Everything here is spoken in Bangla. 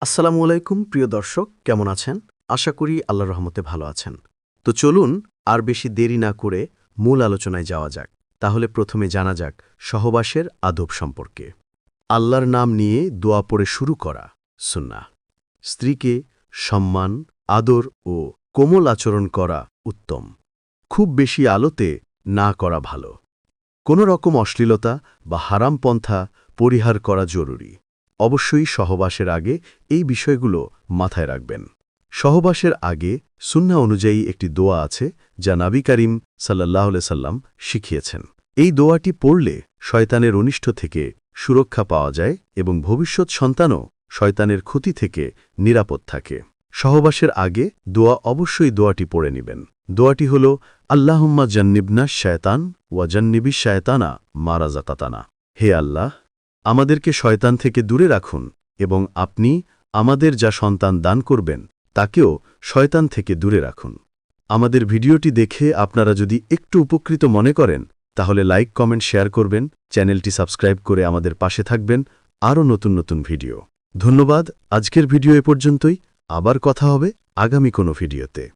আসসালামু আলাইকুম প্রিয় দর্শক, কেমন আছেন? আশা করি আল্লাহর রহমতে ভালো আছেন। তো চলুন আর বেশি দেরি না করে মূল আলোচনায় যাওয়া যাক। তাহলে প্রথমে জানা যাক সহবাসের আদব সম্পর্কে। আল্লাহর নাম নিয়ে দোয়া পড়ে শুরু করা সুন্নাহ। স্ত্রীকে সম্মান, আদর ও কোমল আচরণ করা উত্তম। খুব বেশি আলোতে না করা ভালো। কোনো রকম অশ্লীলতা বা হারাম পন্থা পরিহার করা জরুরি। অবশ্যই সহবাসের আগে এই বিষয়গুলো মাথায় রাখবেন। সহবাসের আগে সুন্নাহ অনুযায়ী একটি দোয়া আছে যা নবী করিম সাল্লাল্লাহু আলাইহি সাল্লাম শিখিয়েছেন। এই দোয়াটি পড়লে শয়তানের অনিষ্ট থেকে সুরক্ষা পাওয়া যায় এবং ভবিষ্যৎ সন্তানও শয়তানের ক্ষতি থেকে নিরাপদ থাকে। সহবাসের আগে অবশ্যই দোয়াটি পড়ে নেবেন। দোয়াটি হল আল্লাহুম্মা জান্নিবনা শায়তান ওয়া জান্নিবিশ শায়তানা মা রাযাকাতানা। হে আল্লাহ, আমাদেরকে শয়তান থেকে দূরে রাখুন এবং আপনি আমাদের যা সন্তান দান করবেন তাকেও শয়তান থেকে দূরে রাখুন। আমাদের ভিডিওটি দেখে আপনারা যদি একটু উপকৃত মনে করেন তাহলে লাইক, কমেন্ট, শেয়ার করবেন, চ্যানেলটি সাবস্ক্রাইব করে আমাদের পাশে থাকবেন আরও নতুন নতুন ভিডিও। ধন্যবাদ। আজকের ভিডিও এ পর্যন্তই। আবার কথা হবে আগামী কোনো ভিডিওতে।